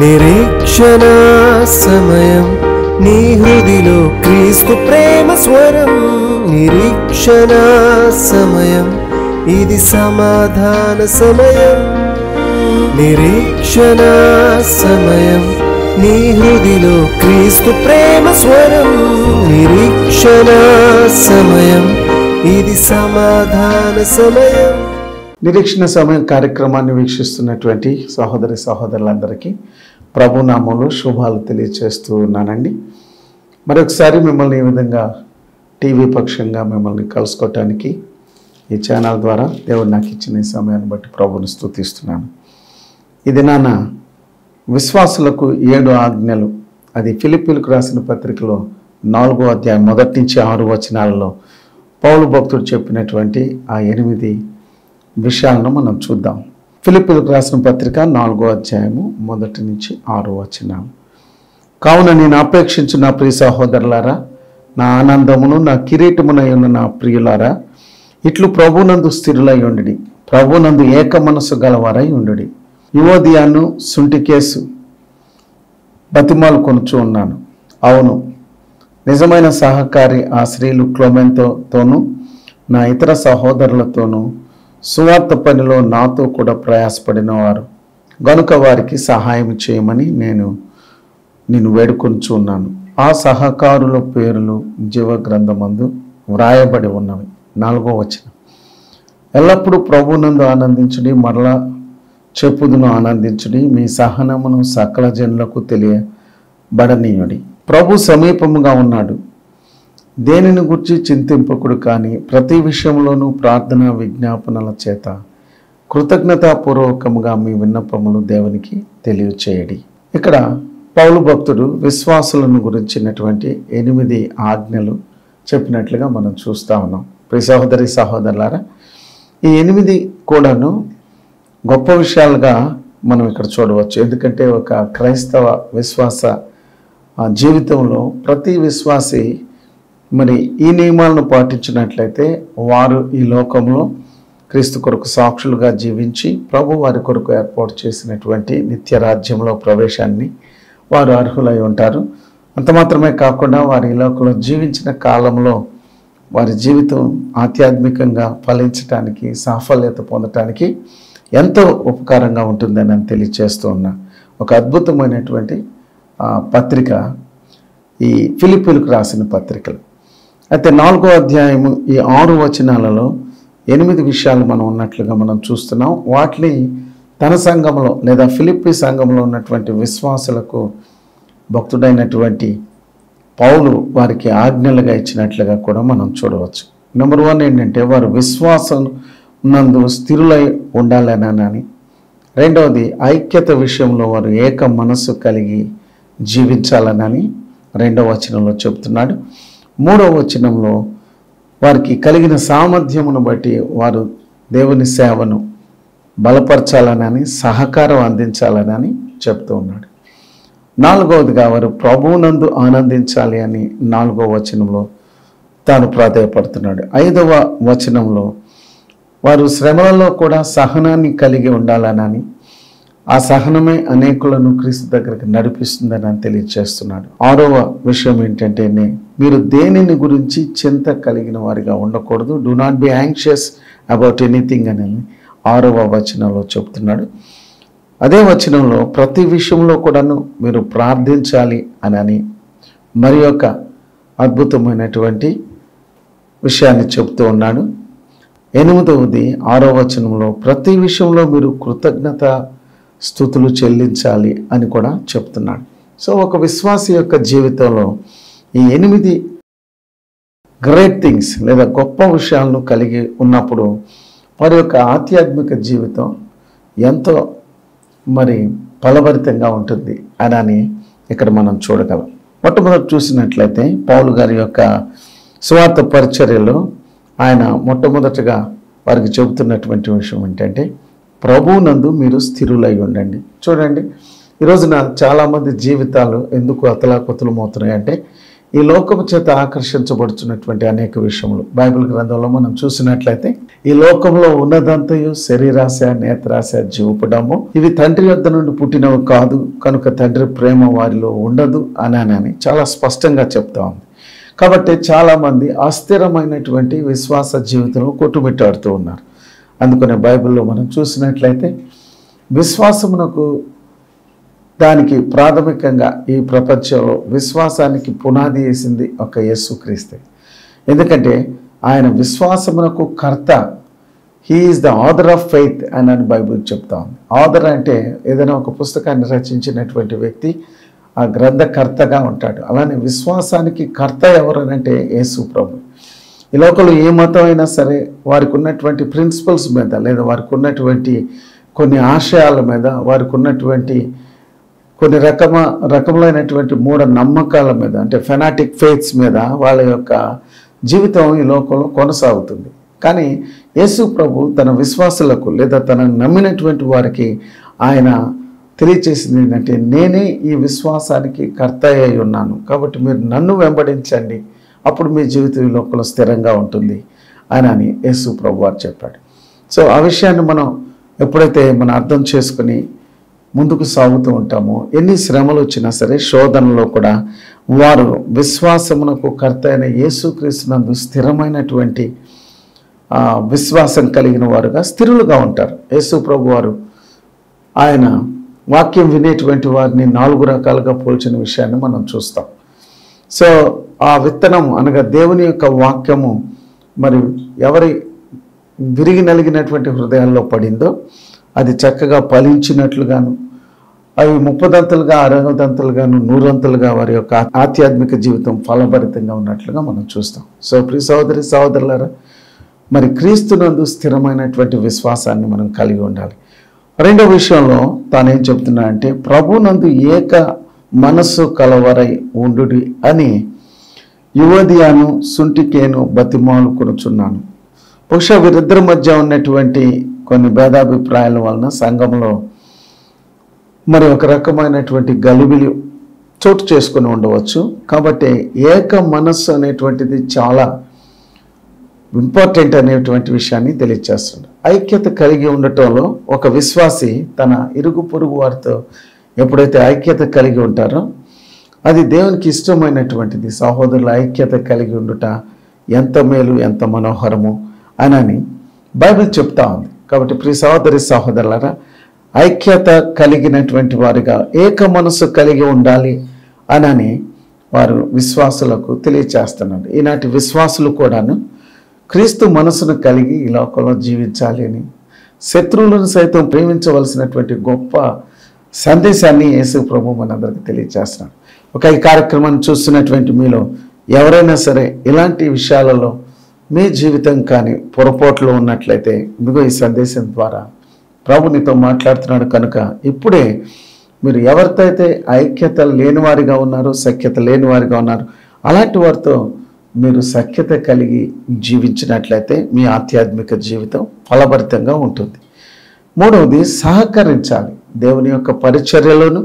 నిరీక్షణ సమయం నీ హృదిలో క్రీస్తు ప్రేమ స్వరం. నిరీక్షణ సమయం ఇది సమాధాన సమయం. నిరీక్షణ సమయం నీ హృదిలో క్రీస్తు ప్రేమ స్వరం. నిరీక్షణ సమయం ఇది సమాధాన సమయం. నిరీక్షణ సమయం కార్యక్రమాన్ని వీక్షిస్తున్నటువంటి సహోదరి సహోదరులందరికీ ప్రభునామంలో శుభాలు తెలియచేస్తూ ఉన్నానండి. మరొకసారి మిమ్మల్ని ఈ విధంగా టీవీ పక్షంగా మిమ్మల్ని కలుసుకోవటానికి ఈ ఛానల్ ద్వారా దేవుడు నాకు ఇచ్చిన ఈ సమయాన్ని బట్టి ప్రభుని స్తుతిస్తున్నాను. ఇది నాన్న విశ్వాసులకు 7 ఆజ్ఞలు, అది ఫిలిప్పీలకు రాసిన పత్రికలో 4వ అధ్యాయం 1 నుంచి 6 వచనాలలో పౌలు భక్తుడు చెప్పినటువంటి ఆ 8 విషయాలను మనం చూద్దాం. ఫిలిప్పీలకు రాసిన పత్రిక 4వ అధ్యాయము 1 నుంచి 6 వచనాలు. కావున నేను అపేక్షించు నా ప్రియ సహోదరులారా, నా ఆనందమును నా కిరీటమునై ఉన్న నా ప్రియులారా, ఇట్లు ప్రభునందు స్థిరులై ఉండుడి, ప్రభునందు ఏక మనసు గలవారై ఉండుడి. యువోదియాను సుంటికేసు బతిమాలు కొనుచు ఉన్నాను. అవును, నిజమైన సహకారి ఆ స్త్రీలు క్లొమెంతోనూ నా ఇతర సహోదరులతోనూ సువార్త పనిలో నాతో కూడా ప్రయాసపడిన వారు గనుక వారికి సహాయం చేయమని నేను వేడుకొనుచు ఉన్నాను. ఆ సహకారుల పేర్లు జీవ గ్రంథమందు వ్రాయబడి ఉన్నవి. 4వ వచనం. ఎల్లప్పుడూ ప్రభునందు ఆనందించుడి, మరలా చెప్పుదును ఆనందించుడి, మీ సహనమును సకల జనులకు తెలియబడనీయుడి. ప్రభు సమీపముగా ఉన్నాడు, దేనిని గురించి చింతింపకుడు, కానీ ప్రతి విషయంలోనూ ప్రార్థన విజ్ఞాపనల చేత కృతజ్ఞతాపూర్వకముగా మీ విన్నపములు దేవునికి తెలియచేయడి. ఇక్కడ పౌలు భక్తుడు విశ్వాసులను గురించినటువంటి 8 ఆజ్ఞలు చెప్పినట్లుగా మనం చూస్తూ ఉన్నాం. ప్రియ సహోదరి సహోదరులారా, ఈ 8 కూడాను గొప్ప విషయాలుగా మనం ఇక్కడ చూడవచ్చు. ఎందుకంటే ఒక క్రైస్తవ విశ్వాస జీవితంలో ప్రతి విశ్వాసి మరి ఈ నియమాలను పాటించినట్లయితే వారు ఈ లోకంలో క్రీస్తు కొరకు సాక్షులుగా జీవించి ప్రభు వారి కొరకు ఏర్పాటు చేసినటువంటి నిత్య రాజ్యంలో ప్రవేశాన్ని వారు అర్హులై ఉంటారు. అంత మాత్రమే కాకుండా వారి ఈ లోకంలో జీవించిన కాలంలో వారి జీవితం ఆధ్యాత్మికంగా ఫలించటానికి, సాఫల్యత పొందటానికి ఎంతో ఉపకారంగా ఉంటుందని నేను తెలియజేస్తూ ఉన్నా. ఒక అద్భుతమైనటువంటి పత్రిక ఈ ఫిలిప్పీలకు రాసిన పత్రికలు. అయితే 4వ అధ్యాయము ఈ 6 వచనాలలో 8 విషయాలు మనం ఉన్నట్లుగా మనం చూస్తున్నాం. వాటిని తన సంఘంలో లేదా ఫిలిప్పీ సంఘంలో ఉన్నటువంటి విశ్వాసులకు భక్తుడైనటువంటి పౌలు వారికి ఆజ్ఞలుగా ఇచ్చినట్లుగా కూడా మనం చూడవచ్చు. నెంబర్ 1 ఏంటంటే వారు విశ్వాసం నందు స్థిరులై ఉండాలనని. రెండవది ఐక్యత విషయంలో వారు ఏక మనస్సు కలిగి జీవించాలనని 2వ వచనంలో చెబుతున్నాడు. 3వ వచనంలో వారికి కలిగిన సామర్థ్యమును బట్టి వారు దేవుని సేవను బలపరచాలనని, సహకారం అందించాలనని చెప్తూ ఉన్నాడు. 4వదిగా వారు ప్రభువునందు ఆనందించాలి అని 4వ వచనంలో తాను ప్రాధేయపడుతున్నాడు. 5వ వచనంలో వారు శ్రమలలో కూడా సహనాన్ని కలిగి ఉండాలనని, ఆ సహనమే అనేకులను క్రీస్తు దగ్గరికి నడిపిస్తుందని తెలియజేస్తున్నాడు. 6వ విషయం ఏంటంటే మీరు దేనిని గురించి చింత కలిగిన వారిగా ఉండకూడదు. Do not be anxious about anything అని 6వ వచనంలో చెప్తున్నాడు. అదే వచనంలో ప్రతి విషయంలో కూడాను మీరు ప్రార్థించాలి అని మరి ఒక అద్భుతమైనటువంటి విషయాన్ని చెప్తూ ఉన్నాడు. 8వది 6వ వచనంలో ప్రతి విషయంలో మీరు కృతజ్ఞత స్తుతులు చెల్లించాలి అని కూడా చెప్తున్నాడు. సో ఒక విశ్వాసి యొక్క జీవితంలో ఈ 8 గ్రేట్ థింగ్స్ లేదా గొప్ప విషయాలను కలిగి ఉన్నప్పుడు వారి యొక్క ఆధ్యాత్మిక జీవితం ఎంతో మరి ఫలభరితంగా ఉంటుంది అని ఇక్కడ మనం చూడగలం. మొట్టమొదటి చూసినట్లయితే పౌలు గారి యొక్క సువార్త పరిచర్యలో ఆయన మొట్టమొదటిగా వారికి చెబుతున్నటువంటి విషయం ఏంటంటే ప్రభువునందు మీరు స్థిరులై ఉండండి. చూడండి, ఈరోజున చాలామంది జీవితాలు ఎందుకు అతలాకుతలం అవుతున్నాయి అంటే ఈ లోకము చేత ఆకర్షించబడుతున్నటువంటి అనేక విషయములు బైబిల్ గ్రంథంలో మనం చూసినట్లయితే ఈ లోకంలో ఉన్నదంతయు శరీరాశ, నేత్రాశ, జీవపుడము ఇవి తండ్రి యొద్ద నుండి పుట్టినవి కాదు, కనుక తండ్రి ప్రేమ వారిలో ఉండదు అని చాలా స్పష్టంగా చెప్తా ఉంది. కాబట్టి చాలామంది అస్థిరమైనటువంటి విశ్వాస జీవితంలో కొట్టుమిట్టాడుతూ ఉన్నారు. అందుకనే బైబిల్లో మనం చూసినట్లయితే విశ్వాసమునకు దానికి ప్రాథమికంగా ఈ ప్రపంచంలో విశ్వాసానికి పునాది వేసింది ఒక యేసుక్రీస్తే. ఎందుకంటే ఆయన విశ్వాసమునకు కర్త, he is the author of faith అని బైబిల్ చెప్తా ఉంది. ఆథర్ అంటే ఏదైనా ఒక పుస్తకాన్ని రచించినటువంటి వ్యక్తి ఆ గ్రంథకర్తగా ఉంటాడు. అలానే విశ్వాసానికి కర్త ఎవరనంటే యేసు ప్రభు. ఈ లోకంలో ఏ మతం అయినా సరే వారికి ఉన్నటువంటి ప్రిన్సిపల్స్ మీద లేదా వారికి ఉన్నటువంటి కొన్ని ఆశయాల మీద, వారికి ఉన్నటువంటి కొన్ని రకములైనటువంటి మూఢ నమ్మకాల మీద, అంటే ఫెనాటిక్ ఫెయిత్స్ మీద వాళ్ళ యొక్క జీవితం ఈ లోకంలో కొనసాగుతుంది. కానీ యేసు ప్రభు తన విశ్వాసులకు లేదా తనను నమ్మినటువంటి వారికి ఆయన తెలియచేసింది ఏంటంటే, నేనే ఈ విశ్వాసానికి కర్త అయి ఉన్నాను, కాబట్టి మీరు నన్ను వెంబడించండి, అప్పుడు మీ జీవితం ఈ లోకంలో స్థిరంగా ఉంటుంది అని యేసు ప్రభు వారు చెప్పాడు. సో ఆ విషయాన్ని మనం ఎప్పుడైతే మనం అర్థం చేసుకుని ముందుకు సాగుతూ ఉంటామో, ఎన్ని శ్రమలు వచ్చినా సరే శోధనలో కూడా వారు విశ్వాసమునకు కర్త అయిన యేసుక్రీస్తునందు స్థిరమైనటువంటి విశ్వాసం కలిగిన వారుగా స్థిరులుగా ఉంటారు. యేసు ప్రభు వారు ఆయన వాక్యం వినేటువంటి వారిని 4 రకాలుగా పోల్చిన విషయాన్ని మనం చూస్తాం. సో ఆ విత్తనం అనగా దేవుని యొక్క వాక్యము మరి ఎవరి విరిగి నలిగినటువంటి హృదయాల్లో పడిందో అది చక్కగా ఫలించినట్లుగాను, అవి 30 60 100 వారి యొక్క ఆధ్యాత్మిక జీవితం ఫలభరితంగా ఉన్నట్లుగా మనం చూస్తాం. సో ప్రియ సహోదరి సహోదరులారా, మరి క్రీస్తునందు స్థిరమైనటువంటి విశ్వాసాన్ని మనం కలిగి ఉండాలి. రెండో విషయంలో తానేం చెప్తున్నా అంటే, ప్రభునందు ఏక మనస్సు కలవరై ఉండుడి అని యువదియాను సుంటికేను బతిమాలుకొనుచున్నాను. బహుశా వీరిద్దరి మధ్య ఉన్నటువంటి కొన్ని భేదాభిప్రాయాల వలన సంఘంలో మరి ఒక రకమైనటువంటి గలిబిలి చోటు చేసుకుని ఉండవచ్చు. కాబట్టి ఏక మనస్సు అనేటువంటిది చాలా ఇంపార్టెంట్ అనేటువంటి విషయాన్ని తెలియజేస్తుంది. ఐక్యత కలిగి ఉండటంలో ఒక విశ్వాసి తన ఇరుగు పొరుగు వారితో ఎప్పుడైతే ఐక్యత కలిగి ఉంటారో అది దేవునికి ఇష్టమైనటువంటిది. సహోదరుల ఐక్యత కలిగి ఉండుట ఎంత మేలు, ఎంత మనోహరము అని బైబిల్ చెప్తా ఉంది. కాబట్టి ప్రియ సహోదరి సహోదరులారా, ఐక్యత కలిగినటువంటి వారిగా ఏక మనసు కలిగి ఉండాలి అని వారు విశ్వాసులకు తెలియచేస్తున్నారు. ఈనాటి విశ్వాసులు కూడాను క్రీస్తు మనసును కలిగి ఈ లోకంలో జీవించాలి అని, శత్రువులను సైతం ప్రేమించవలసినటువంటి గొప్ప సందేశాన్ని యేసు ప్రభు మనందరికీ తెలియజేస్తున్నాడు. ఈ కార్యక్రమాన్ని చూస్తున్నటువంటి మీలో ఎవరైనా సరే ఇలాంటి విషయాలలో మీ జీవితం కానీ పొరపాట్లు ఉన్నట్లయితే, ఇదిగో ఈ సందేశం ద్వారా ప్రభు నీతో మాట్లాడుతున్నాడు కనుక ఇప్పుడే మీరు ఎవరితో అయితే ఐక్యత లేనివారిగా ఉన్నారో, సఖ్యత లేనివారిగా ఉన్నారు, అలాంటి వారితో మీరు సఖ్యత కలిగి జీవించినట్లయితే మీ ఆధ్యాత్మిక జీవితం ఫలభరితంగా ఉంటుంది. మూడవది, సహకరించాలి. దేవుని యొక్క పరిచర్యలోను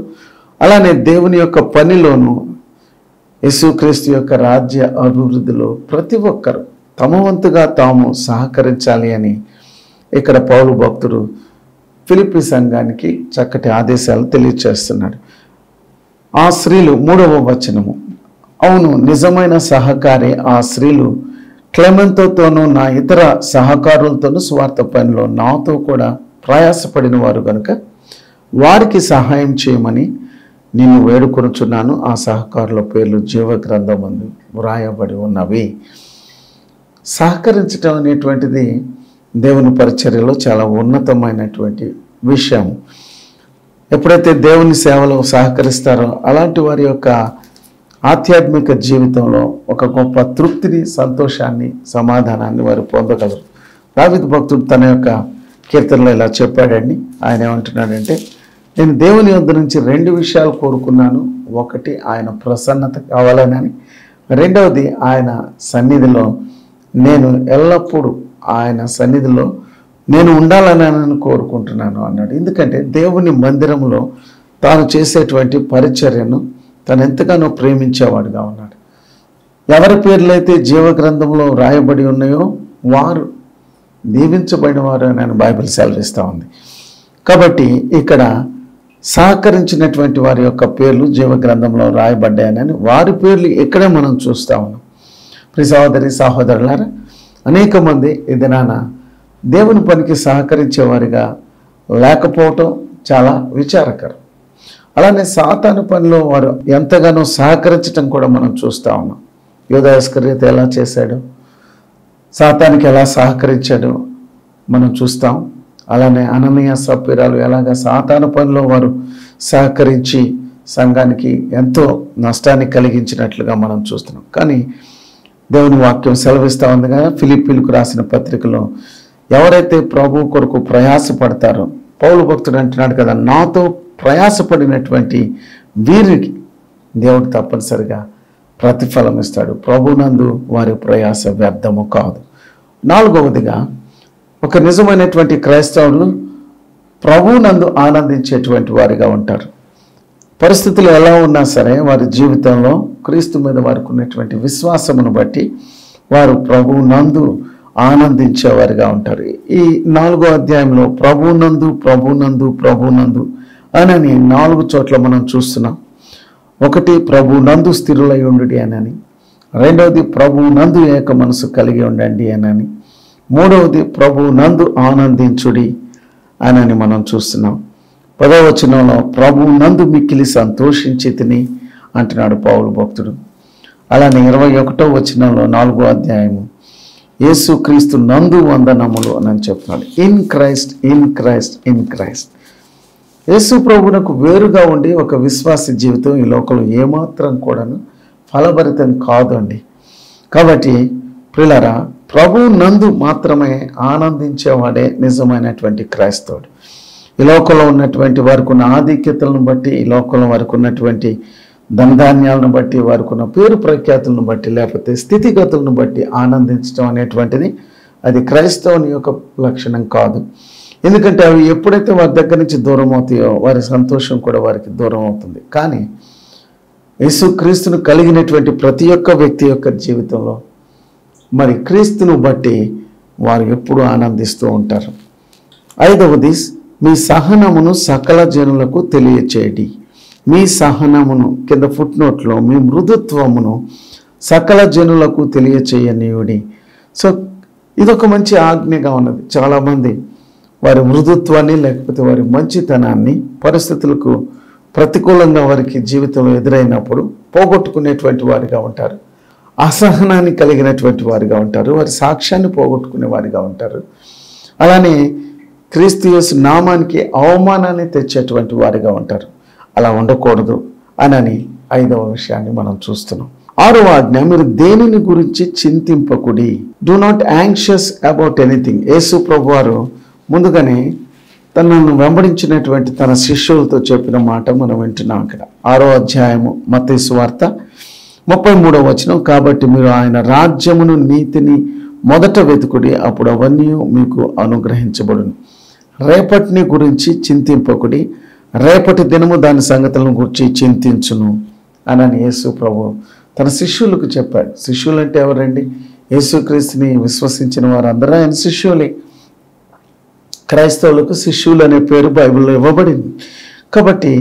అలానే దేవుని యొక్క పనిలోను యేసుక్రీస్తు యొక్క రాజ్య అభివృద్ధిలో ప్రతి ఒక్కరు తమ వంతుగా తాము సహకరించాలి అని ఇక్కడ పౌలు భక్తుడు ఫిలిప్పీ సంఘానికి చక్కటి ఆదేశాలు తెలియచేస్తున్నాడు. ఆ స్త్రీలు 3వ వచనము, అవును నిజమైన సహకారి ఆ స్త్రీలు క్లెమెంతోతోనూ నా ఇతర సహకారులతోనూ స్వార్థ పనిలో నాతో కూడా ప్రయాసపడిన వారు కనుక వారికి సహాయం చేయమని నిన్ను వేడుకొనుచున్నాను. ఆ సహకారుల పేర్లు జీవ గ్రంథమందు వ్రాయబడి ఉన్నవి. సహకరించడం అనేటువంటిది దేవుని పరిచర్యలో చాలా ఉన్నతమైనటువంటి విషయం. ఎప్పుడైతే దేవుని సేవలో సహకరిస్తారో అలాంటి వారి యొక్క ఆధ్యాత్మిక జీవితంలో ఒక గొప్ప తృప్తిని, సంతోషాన్ని, సమాధానాన్ని వారు పొందగలరు. దావీదు భక్తుడు తన యొక్క కీర్తనలో ఇలా చెప్పాడండి. ఆయన ఏమంటున్నాడంటే, నేను దేవుని యొద్ద నుంచి 2 విషయాలు కోరుకున్నాను. ఒకటి ఆయన ప్రసన్నత కావాలని, రెండవది ఆయన సన్నిధిలో నేను ఎల్లప్పుడూ ఆయన సన్నిధిలో నేను ఉండాలని కోరుకుంటున్నాను అన్నాడు. ఎందుకంటే దేవుని మందిరంలో తాను చేసేటువంటి పరిచర్యను తను ఎంతగానో ప్రేమించేవాడుగా ఉన్నాడు. ఎవరి పేర్లైతే జీవ గ్రంథంలో రాయబడి ఉన్నాయో వారు దీవించబడిన వారు అని బైబిల్ సెలవిస్తూ ఉంది. కాబట్టి ఇక్కడ సహకరించినటువంటి వారి యొక్క పేర్లు జీవ గ్రంథంలో రాయబడ్డాయని వారి పేర్లు ఇక్కడే మనం చూస్తూ ఉన్నాం. ప్రియ సహోదరి సహోదరులారా, అనేక మంది ఈ దినాన దేవుని పనికి సహకరించేవారిగా లేకపోవటం చాలా విచారకరం. అలానే సాతాను పనిలో వారు ఎంతగానో సహకరించటం కూడా మనం చూస్తూ ఉన్నాం. యూదా ఇస్కరియోతు ఎలా చేశాడు, సాతానికి ఎలా సహకరించాడు మనం చూస్తాం. అలానే అననీయ సప్పీరాలు ఎలాగ సాతాను పనిలో వారు సహకరించి సంఘానికి ఎంతో నష్టాన్ని కలిగించినట్లుగా మనం చూస్తున్నాం. కానీ దేవుని వాక్యం సెలవిస్తూ ఉంది కదా, ఫిలిప్పీలకు రాసిన పత్రికలో ఎవరైతే ప్రభు కొరకు ప్రయాసపడతారో, పౌలు భక్తుడు అంటున్నాడు కదా, నాతో ప్రయాసపడినటువంటి వీరికి దేవుడు తప్పనిసరిగా ప్రతిఫలం ఇస్తాడు, ప్రభునందు వారి ప్రయాస వ్యర్థము కాదు. నాలుగవదిగా, ఒక నిజమైనటువంటి క్రైస్తవులు ప్రభునందు ఆనందించేటువంటి వారిగా ఉంటారు. పరిస్థితులు ఎలా ఉన్నా సరే వారి జీవితంలో క్రీస్తు మీద వారికి ఉన్నటువంటి విశ్వాసమును బట్టి వారు ప్రభునందు ఆనందించేవారిగా ఉంటారు. ఈ 4వ అధ్యాయంలో ప్రభునందు ప్రభునందు ప్రభునందు అని 4 చోట్ల మనం చూస్తున్నాం. ఒకటి, ప్రభునందు స్థిరులై ఉండుడి అని. రెండవది, ప్రభునందు ఏక మనసు కలిగి ఉండండి అని. మూడవది, ప్రభునందు ఆనందించుడి అని మనం చూస్తున్నాం. 10వ వచనంలో ప్రభునందు మిక్కిలి సంతోషించి తిని అంటున్నాడు పౌలు భక్తుడు. అలానే 21వ వచనంలో 4వ అధ్యాయము యేసు క్రీస్తు నందు వందనములు అని చెప్తున్నాడు. In Christ in Christ in Christ. Yesu ప్రభువునకు వేరుగా ఉండి ఒక విశ్వాస జీవితం ఈ లోకంలో ఏమాత్రం కూడాను ఫలభరితం కాదు అండి. కాబట్టి ప్రియులారా, ప్రభు నందు మాత్రమే ఆనందించేవాడే నిజమైనటువంటి క్రైస్తవుడు. ఈ లోకంలో ఉన్నటువంటి వారికి ఉన్న ఆధిక్యతలను బట్టి, ఈ లోకంలో వారికి ఉన్నటువంటి ధనధాన్యాలను బట్టి, వారికి ఉన్న పేరు ప్రఖ్యాతులను బట్టి, లేకపోతే స్థితిగతులను బట్టి ఆనందించడం అనేటువంటిది అది క్రైస్తవుని యొక్క లక్షణం కాదు. ఎందుకంటే అవి ఎప్పుడైతే వారి దగ్గర నుంచి దూరం అవుతాయో వారి సంతోషం కూడా వారికి దూరం అవుతుంది. కానీ యేసుక్రీస్తును కలిగినటువంటి ప్రతి ఒక్క వ్యక్తి యొక్క జీవితంలో మరి క్రీస్తును బట్టి వారు ఎప్పుడూ ఆనందిస్తూ ఉంటారు. 5వది, మీ సహనమును సకల జనులకు తెలియచేయండి. మీ సహనమును, కింద ఫుట్నోట్లో, మీ మృదుత్వమును సకల జనులకు తెలియచేయనీయుడి. సో ఇదొక మంచి ఆజ్ఞగా ఉన్నది. చాలామంది వారి మృదుత్వాన్ని లేకపోతే వారి మంచితనాన్ని పరిస్థితులకు ప్రతికూలంగా వారికి జీవితంలో ఎదురైనప్పుడు పోగొట్టుకునేటువంటి వారిగా ఉంటారు. అసహనాన్ని కలిగినటువంటి వారిగా ఉంటారు. వారి సాక్ష్యాన్ని పోగొట్టుకునే వారిగా ఉంటారు. అలానే క్రీస్తు యేసు నామానికి అవమానాన్ని తెచ్చేటువంటి వారిగా ఉంటారు. అలా ఉండకూడదు అని 5వ విషయాన్ని మనం చూస్తున్నాం. 6వ ఆజ్ఞ, మీరు దేనిని గురించి చింతింపకుడి. Do not anxious about anything. Yesu ప్రభు వారు ముందుగానే తనను వెంబడించినటువంటి తన శిష్యులతో చెప్పిన మాట మనం వింటున్నాం. అక్కడ 6వ అధ్యాయము మత్తయి సువార్త 33వ వచనం, కాబట్టి మీరు ఆయన రాజ్యమును నీతిని మొదట వెతుకుడి, అప్పుడు అవన్నీ మీకు అనుగ్రహించబడును. రేపటిని గురించి చింతింపకుడి, రేపటి దినము దాని సంగతులను గురించి చింతించును అని యేసు ప్రభు తన శిష్యులకు చెప్పాడు. శిష్యులు అంటే ఎవరండి? యేసుక్రీస్తుని విశ్వసించిన వారందరూ ఆయన శిష్యులే. క్రైస్తవులకు శిష్యులు అనే పేరు బైబిల్లో ఇవ్వబడింది. కాబట్టి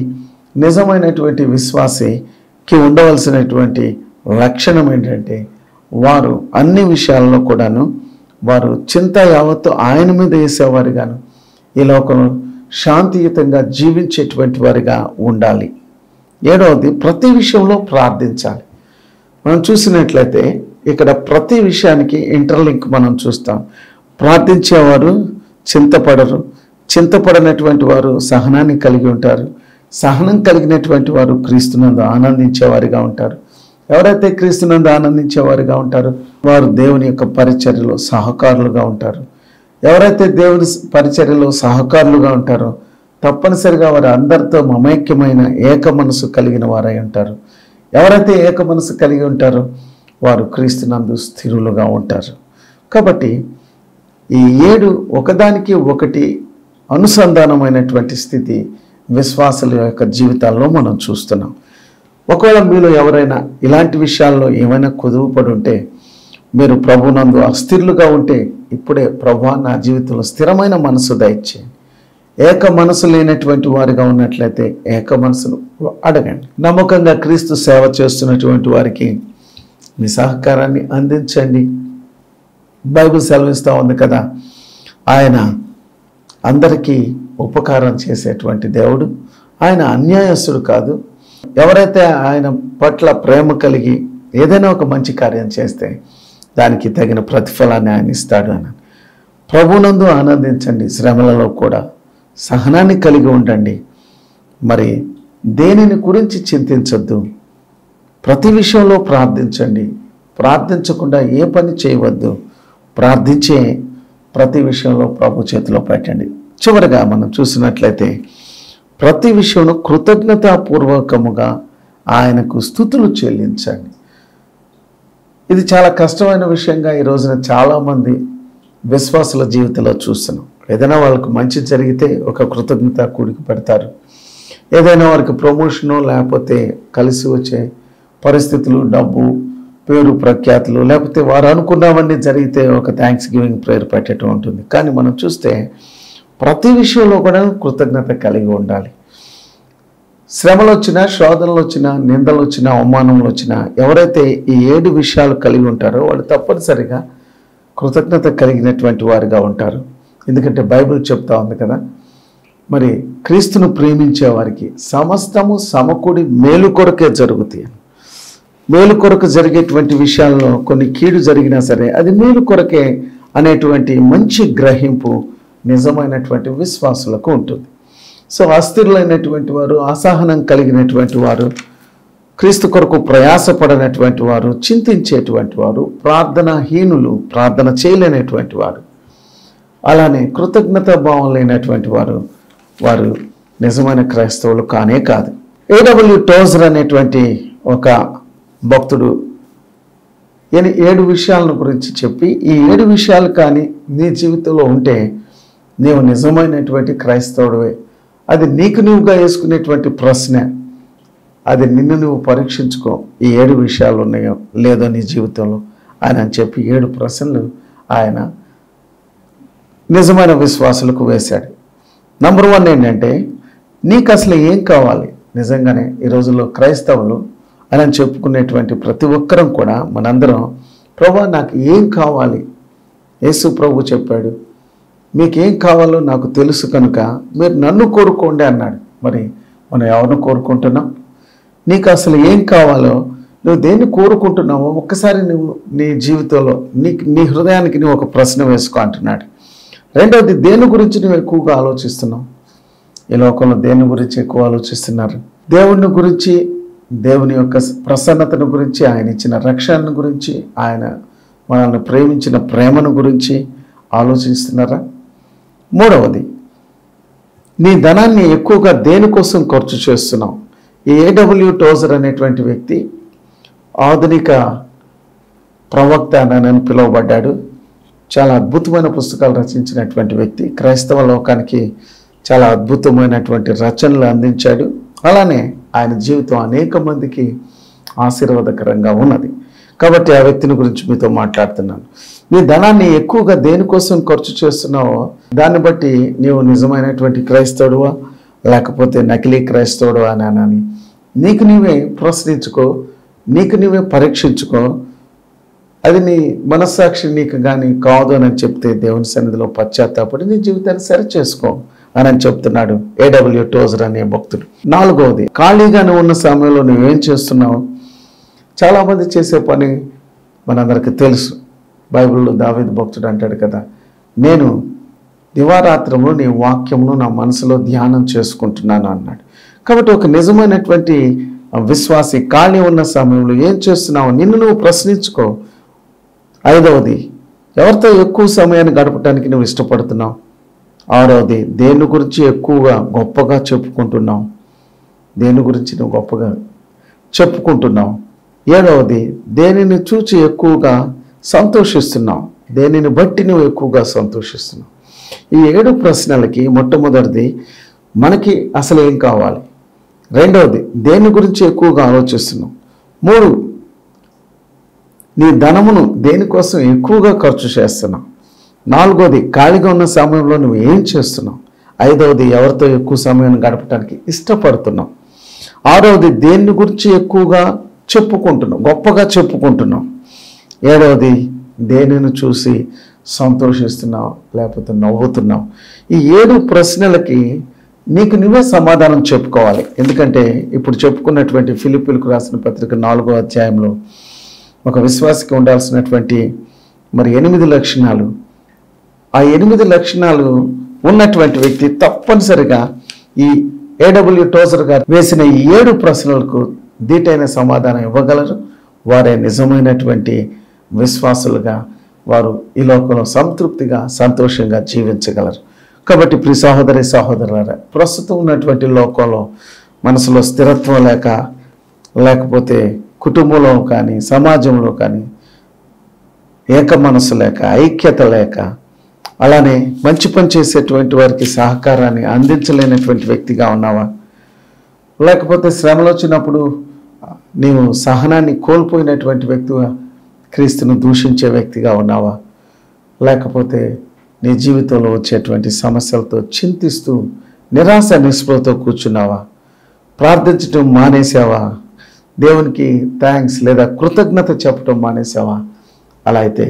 నిజమైనటువంటి విశ్వాసికి ఉండవలసినటువంటి లక్షణం ఏంటంటే వారు అన్ని విషయాల్లో కూడాను వారు చింత యావత్తు ఆయన మీద వేసేవారిగాను ఈ లోకంలో శాంతియుతంగా జీవించేటువంటి వారిగా ఉండాలి. 7వది, ప్రతి విషయంలో ప్రార్థించాలి. మనం చూసినట్లయితే ఇక్కడ ప్రతి విషయానికి ఇంటర్లింక్ మనం చూస్తాం. ప్రార్థించేవారు చింతపడరు, చింతపడనటువంటి వారు సహనాన్ని కలిగి ఉంటారు, సహనం కలిగినటువంటి వారు క్రీస్తునందు ఆనందించేవారిగా ఉంటారు. ఎవరైతే క్రీస్తునందు ఆనందించేవారిగా ఉంటారో వారు దేవుని యొక్క పరిచర్యలో సహకారులుగా ఉంటారు. ఎవరైతే దేవుని పరిచర్యలో సహకారులుగా ఉంటారో తప్పనిసరిగా వారు అందరితో మమైక్యమైన ఏక మనసు కలిగిన వారై ఉంటారు. ఎవరైతే ఏక మనసు కలిగి ఉంటారో వారు క్రీస్తునందు స్థిరులుగా ఉంటారు. కాబట్టి ఈ 7 ఒకదానికి ఒకటి అనుసంధానమైనటువంటి స్థితి విశ్వాసుల యొక్క జీవితాల్లో మనం చూస్తున్నాం. ఒకవేళ మీలో ఎవరైనా ఇలాంటి విషయాల్లో ఏమైనా కుదువుపడి ఉంటే, మీరు ప్రభునందు అస్థిరులుగా ఉంటే, ఇప్పుడే ప్రభువా నా జీవితంలో స్థిరమైన మనసు దయచేయండి. ఏక మనసు లేనటువంటి వారిగా ఉన్నట్లయితే ఏక మనసును అడగండి. నమ్మకంగా క్రీస్తు సేవ చేస్తున్నటువంటి వారికి మీ సహకారాన్ని అందించండి. బైబిల్ సెలవిస్తూ ఉంది కదా, ఆయన అందరికీ ఉపకారం చేసేటువంటి దేవుడు, ఆయన అన్యాయస్తుడు కాదు. ఎవరైతే ఆయన పట్ల ప్రేమ కలిగి ఏదైనా ఒక మంచి కార్యం చేస్తే దానికి తగిన ప్రతిఫలాన్ని ఆయన ఇస్తాడు అని. ప్రభునందు ఆనందించండి, శ్రమలలో కూడా సహనాన్ని కలిగి ఉండండి. మరి దేనిని గురించి చింతించొద్దు, ప్రతి విషయంలో ప్రార్థించండి. ప్రార్థించకుండా ఏ పని చేయవద్దు, ప్రార్థించే ప్రతి విషయంలో ప్రభు చేతిలో పెట్టండి. చివరిగా మనం చూసినట్లయితే ప్రతి విషయంలో కృతజ్ఞతాపూర్వకముగా ఆయనకు స్తుతులు చెల్లించండి. ఇది చాలా కష్టమైన విషయంగా ఈ రోజున చాలామంది విశ్వాసుల జీవితంలో చూస్తున్నాం. ఏదైనా వాళ్ళకు మంచి జరిగితే ఒక కృతజ్ఞత కూడికి పెడతారు. ఏదైనా వారికి ప్రమోషను లేకపోతే కలిసి వచ్చే పరిస్థితులు, డబ్బు, పేరు ప్రఖ్యాతులు, లేకపోతే వారు అనుకున్నవన్నీ జరిగితే ఒక థ్యాంక్స్ గివింగ్ ప్రేయర్ పెట్టడం ఉంటుంది. కానీ మనం చూస్తే ప్రతి విషయంలో కూడా కృతజ్ఞత కలిగి ఉండాలి. శ్రమలు వచ్చినా, శోధనలు వచ్చినా, నిందలు వచ్చినా, అవమానములు వచ్చినా, ఎవరైతే ఈ 7 విషయాలు కలిగి ఉంటారో వాళ్ళు తప్పనిసరిగా కృతజ్ఞత కలిగినటువంటి వారిగా ఉంటారు. ఎందుకంటే బైబిల్ చెప్తా ఉంది కదా, మరి క్రీస్తును ప్రేమించే వారికి సమస్తము సమకూడి మేలు కొరకే జరుగుతాయి. మేలు కొరకు జరిగేటువంటి విషయాల్లో కొన్ని కీడు జరిగినా సరే అది మేలు కొరకే అనేటువంటి మంచి గ్రహింపు నిజమైనటువంటి విశ్వాసులకు ఉంటుంది. సో అస్థిరులైనటువంటి వారు, అసహనం కలిగినటువంటి వారు, క్రీస్తు కొరకు ప్రయాసపడినటువంటి వారు, చింతించేటువంటి వారు, ప్రార్థనాహీనులు, ప్రార్థన చేయలేనటువంటి వారు, అలానే కృతజ్ఞతా భావం లేనటువంటి వారు నిజమైన క్రైస్తవులు కానే కాదు. A.W. టోజర్ అనేటువంటి ఒక భక్తుడు 7 విషయాలను గురించి చెప్పి, ఈ 7 విషయాలు కానీ నీ జీవితంలో ఉంటే నీవు నిజమైనటువంటి క్రైస్తవుడివే. అది నీకు నువ్వుగా వేసుకునేటువంటి ప్రశ్న. అది నిన్ను నువ్వు పరీక్షించుకో, ఈ 7 విషయాలు ఉన్నాయో లేదో నీ జీవితంలో ఆయన అని చెప్పి 7 ప్రశ్నలు ఆయన నిజమైన విశ్వాసులకు వేశాడు. నంబర్ 1 ఏంటంటే, నీకు అసలు ఏం కావాలి? నిజంగానే ఈ రోజుల్లో క్రైస్తవులు అని చెప్పుకునేటువంటి ప్రతి ఒక్కరం కూడా మనందరం, ప్రభువా నాకు ఏం కావాలి? యేసు ప్రభు చెప్పాడు, మీకేం కావాలో నాకు తెలుసు కనుక మీరు నన్ను కోరుకోండి అన్నాడు. మరి మనం ఎవరిని కోరుకుంటున్నాం? నీకు అసలు ఏం కావాలో, నువ్వు దేన్ని కోరుకుంటున్నావో ఒక్కసారి నువ్వు నీ జీవితంలో నీ హృదయానికి నువ్వు ఒక ప్రశ్న వేసుకో అంటున్నాడు. రెండవది, దేని గురించి నువ్వు ఎక్కువగా ఆలోచిస్తున్నావు? ఈ లోకంలో దేని గురించి ఎక్కువ ఆలోచిస్తున్నారు? దేవుని గురించి, దేవుని యొక్క ప్రసన్నతను గురించి, ఆయన ఇచ్చిన రక్షణను గురించి, ఆయన మనల్ని ప్రేమించిన ప్రేమను గురించి ఆలోచిస్తున్నారా? మూడవది, నీ ధనాన్ని ఎక్కువగా దేనికోసం ఖర్చు చేస్తున్నావు? ఈ A.W. టోజర్ అనేటువంటి వ్యక్తి ఆధునిక ప్రవక్త అని పిలువబడ్డాడు. చాలా అద్భుతమైన పుస్తకాలు రచించినటువంటి వ్యక్తి. క్రైస్తవ లోకానికి చాలా అద్భుతమైనటువంటి రచనలు అందించాడు. అలానే ఆయన జీవితం అనేక మందికి ఆశీర్వాదకరంగా ఉన్నది. కాబట్టి ఆ వ్యక్తిని గురించి మీతో మాట్లాడుతున్నాను. నీ ధనాన్ని ఎక్కువగా దేనికోసం ఖర్చు చేస్తున్నావో దాన్ని బట్టి నీవు నిజమైనటువంటి క్రైస్తవుడువా లేకపోతే నకిలీ క్రైస్తవుడువా అని నీకు నీవే ప్రశ్నించుకో, నీకు నీవే పరీక్షించుకో. అది నీ మనస్సాక్షి నీకు కానీ కాదు అని చెప్తే దేవుని సన్నిధిలో పశ్చాత్తాపడి నీ జీవితాన్ని సరి చేసుకో అని చెప్తున్నాడు A.W. టోజర్ అనే భక్తుడు. నాలుగవది, ఖాళీగానే ఉన్న సమయంలో నువ్వేం చేస్తున్నావు? చాలామంది చేసే పని మనందరికీ తెలుసు. బైబిల్లో దావీదు భక్తుడు అంటాడు కదా, నేను దివారాత్రములు నీ వాక్యమును నా మనసులో ధ్యానం చేసుకుంటున్నాను అన్నాడు. కాబట్టి ఒక నిజమైనటువంటి విశ్వాసి ఖాళీ ఉన్న సమయంలో ఏం చేస్తున్నావు నిన్ను నువ్వు ప్రశ్నించుకో. ఐదవది, ఎవరితో ఎక్కువ సమయాన్ని గడపడానికి నువ్వు ఇష్టపడుతున్నావు? ఆరవది, దేని గురించి ఎక్కువగా గొప్పగా చెప్పుకుంటున్నావు? దేని గురించి నువ్వు గొప్పగా చెప్పుకుంటున్నావు? ఏడవది, దేనిని చూచి ఎక్కువగా సంతోషిస్తున్నావు? దేనిని బట్టి నువ్వు ఎక్కువగా సంతోషిస్తున్నావు? ఈ 7 ప్రశ్నలకి మొట్టమొదటిది, మనకి అసలు ఏం కావాలి? రెండవది, దేని గురించి ఎక్కువగా ఆలోచిస్తున్నావు? 3, నీ ధనమును దేనికోసం ఎక్కువగా ఖర్చు చేస్తున్నావు? 4వది, ఖాళీగా ఉన్న సమయంలో నువ్వు ఏం చేస్తున్నావు? 5వది, ఎవరితో ఎక్కువ సమయం గడపడానికి ఇష్టపడుతున్నావు? 6వది, దేని గురించి ఎక్కువగా చెప్పుకుంటున్నావు, గొప్పగా చెప్పుకుంటున్నావు? 7వది, దేనిని చూసి సంతోషిస్తున్నావు లేకపోతే నవ్వుతున్నావు? ఈ 7 ప్రశ్నలకి నీకు నువ్వే సమాధానం చెప్పుకోవాలి. ఎందుకంటే ఇప్పుడు చెప్పుకున్నటువంటి ఫిలిప్పీలకు రాసిన పత్రిక 4వ అధ్యాయంలో ఒక విశ్వాసికి ఉండాల్సినటువంటి మరి 8 లక్షణాలు, ఆ 8 లక్షణాలు ఉన్నటువంటి వ్యక్తి తప్పనిసరిగా ఈ A.W. టోజర్ గారు వేసిన ఈ 7 ప్రశ్నలకు దీటైన సమాధానం ఇవ్వగలరు. వారే నిజమైనటువంటి విశ్వాసులుగా వారు ఈ లోకంలో సంతృప్తిగా సంతోషంగా జీవించగలరు. కాబట్టి ప్రియ సహోదరి సహోదరులారా, ప్రస్తుతం ఉన్నటువంటి లోకంలో మనసులో స్థిరత్వం లేకపోతే కుటుంబంలో కానీ సమాజంలో కానీ ఏక మనసు లేక, ఐక్యత లేక, అలానే మంచి పని చేసేటువంటి వారికి సహకారాన్ని అందించలేనటువంటి వ్యక్తిగా ఉన్నావా? లేకపోతే శ్రమలు వచ్చినప్పుడు నీవు సహనాన్ని కోల్పోయినటువంటి వ్యక్తిగా, క్రీస్తును దూషించే వ్యక్తిగా ఉన్నావా? లేకపోతే నీ జీవితంలో వచ్చేటువంటి సమస్యలతో చింతిస్తూ నిరాశ నిస్పృహతో కూర్చున్నావా? ప్రార్థించడం మానేసావా? దేవునికి థ్యాంక్స్ లేదా కృతజ్ఞత చెప్పడం మానేసావా? అలా అయితే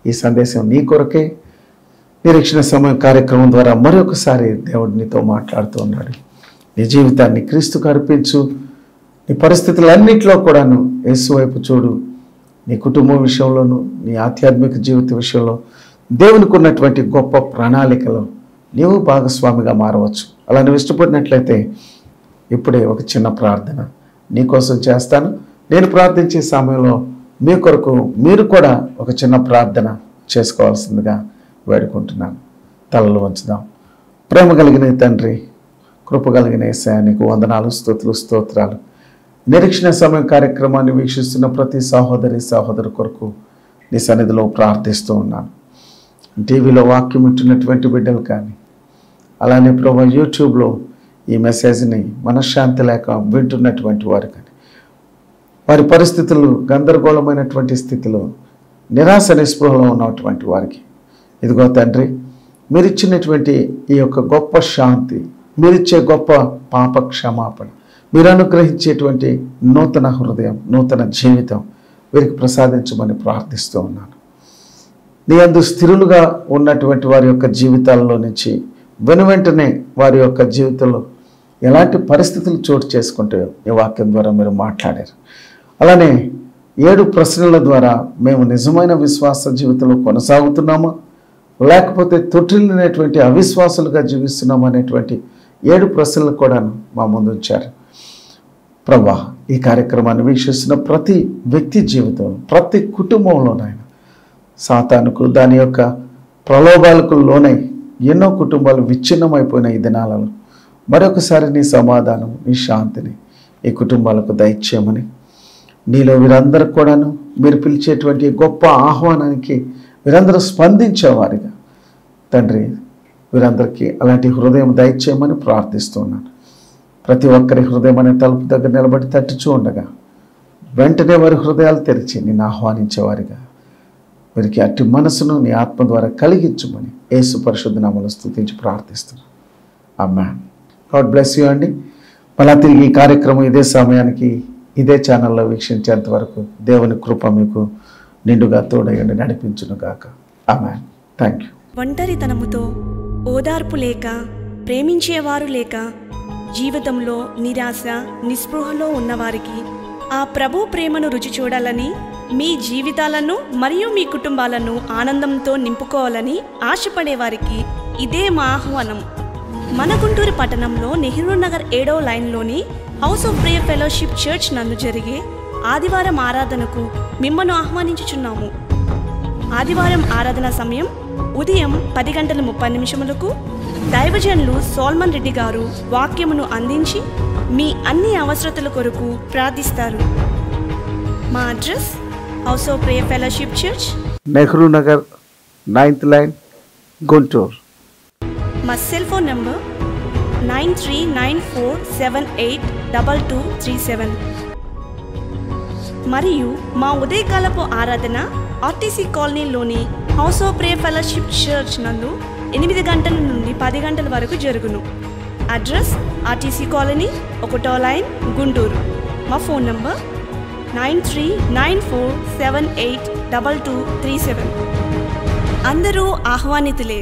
ఈ సందేశం నీ కొరకే. నిరీక్షణ సమయం కార్యక్రమం ద్వారా మరొకసారి దేవుడు నీతో మాట్లాడుతూ ఉన్నాడు. నీ జీవితాన్ని క్రీస్తుకు అర్పించు. నీ పరిస్థితులన్నింటిలో కూడాను యేసు వైపు చూడు. నీ కుటుంబం విషయంలోనూ, నీ ఆధ్యాత్మిక జీవిత విషయంలో దేవునికి ఉన్నటువంటి గొప్ప ప్రణాళికలో నీవు భాగస్వామిగా మారవచ్చు. అలా నువ్వు ఇష్టపడినట్లయితే ఇప్పుడే ఒక చిన్న ప్రార్థన నీకోసం చేస్తాను. నేను ప్రార్థించే సమయంలో మీ కొరకు మీరు కూడా ఒక చిన్న ప్రార్థన చేసుకోవాల్సిందిగా వేడుకుంటున్నాను. తలలు వంచుదాం. ప్రేమ కలిగిన తండ్రి, కృప కలిగిన యేసయ్యా, నీకు వందనాలు, స్తుతులు, స్తోత్రాలు. నిరీక్షణ సమయం కార్యక్రమాన్ని వీక్షిస్తున్న ప్రతి సహోదరి సహోదరు కొరకు నీ సన్నిధిలో ప్రార్థిస్తూ ఉన్నాను. టీవీలో వాక్యం వింటున్నటువంటి బిడ్డలు కానీ, అలానే ప్రభు యూట్యూబ్లో ఈ మెసేజ్ని మనశ్శాంతి లేక వింటున్నటువంటి వారు కానీ, వారి పరిస్థితులు గందరగోళమైనటువంటి స్థితిలో నిరాశ నిస్పృహలో ఉన్నటువంటి వారికి ఇదిగో తండ్రి, మీరిచ్చినటువంటి ఈ యొక్క గొప్ప శాంతి, మీరిచ్చే గొప్ప పాప క్షమాపణ, మీరు అనుగ్రహించేటువంటి నూతన హృదయం, నూతన జీవితం వీరికి ప్రసాదించమని ప్రార్థిస్తూ ఉన్నాను. నీ అందు స్థిరులుగా ఉన్నటువంటి వారి యొక్క జీవితాల్లో నుంచి వెనువెంటనే వారి యొక్క జీవితంలో ఎలాంటి పరిస్థితులు చోటు చేసుకుంటాయో ఈ వాక్యం ద్వారా మీరు మాట్లాడారు. అలానే 7 ప్రశ్నల ద్వారా మేము నిజమైన విశ్వాస జీవితంలో కొనసాగుతున్నామా లేకపోతే తొట్టిల్లినటువంటి అవిశ్వాసులుగా జీవిస్తున్నామా అనేటువంటి 7 ప్రశ్నలు కూడా మా ముందు ఉంచారు. ప్రభా, ఈ కార్యక్రమాన్ని వీక్షిస్తున్న ప్రతి వ్యక్తి జీవితం, ప్రతి కుటుంబంలోనైనా సాతానుకు దాని యొక్క ప్రలోభాలకు లోనై ఎన్నో కుటుంబాలు విచ్ఛిన్నమైపోయిన ఈ దినాలలో మరొకసారి నీ సమాధానం, నీ శాంతిని ఈ కుటుంబాలకు దయచేయమని, నీలో వీరందరూ కూడాను మీరు పిలిచేటువంటి గొప్ప ఆహ్వానానికి వీరందరూ స్పందించేవారిగా తండ్రి, వీరందరికీ అలాంటి హృదయం దయచేయమని ప్రార్థిస్తున్నాను. ప్రతి ఒక్కరి హృదయం అనే తలుపు దగ్గర నిలబడి తట్టుచూ ఉండగా వెంటనే వారి హృదయాలు తెరిచి నిన్ను ఆహ్వానించేవారిగా వీరికి అట్టి మనసును నీ ఆత్మ ద్వారా కలిగించమని యేసు పరిశుద్ధ నామములో స్తుతించి ప్రార్థిస్తున్నాను. ఆమేన్. గాడ్ బ్లెస్ యూ అండి. మళ్ళా తిరిగి ఈ కార్యక్రమం ఇదే సమయానికి ఇదే ఛానల్లో వీక్షించేంత వరకు దేవుని కృప మీకు నిండుగా తోడయండి నడిపించును గాక. ఆమేన్. Thank you. ఒంటరితనముతో, ఓదార్పు లేక, ప్రేమించేవారు లేక, జీవితంలో నిరాశ నిస్పృహలో ఉన్నవారికి ఆ ప్రభు ప్రేమను రుచి చూడాలని, మీ జీవితాలను మరియు మీ కుటుంబాలను ఆనందంతో నింపుకోవాలని ఆశపడేవారికి ఇదే మా ఆహ్వానం. మన గుంటూరు పట్టణంలో నెహ్రూ నగర్ 7వ లైన్లోని house of prayer fellowship church నందు జరిగే ఆదివారం ఆరాధనకు మిమ్మల్ని ఆహ్వానించుచున్నాము. ఆదివారం ఆరాధన సమయం ఉదయం 10:30 దైవజనులు సోల్మన్ రెడ్డి గారు వాక్యమును అందించి మీ అన్ని అవసరతల కొరకు ప్రార్థిస్తారు. మా address house of prayer fellowship church, Nehru Nagar 9th line, Guntur. మా సెల్ ఫోన్ నంబర్ 939478 882237. మరియు మా ఉదయకాలపు ఆరాధన ఆర్టీసీ కాలనీలోని house of prayer fellowship church నందు 8 గంటల నుండి 10 గంటల వరకు జరుగును. అడ్రస్ ఆర్టీసీ కాలనీ 1వ లైన్, గుంటూరు. మా ఫోన్ నంబర్ 9394782237. అందరూ ఆహ్వానితులే.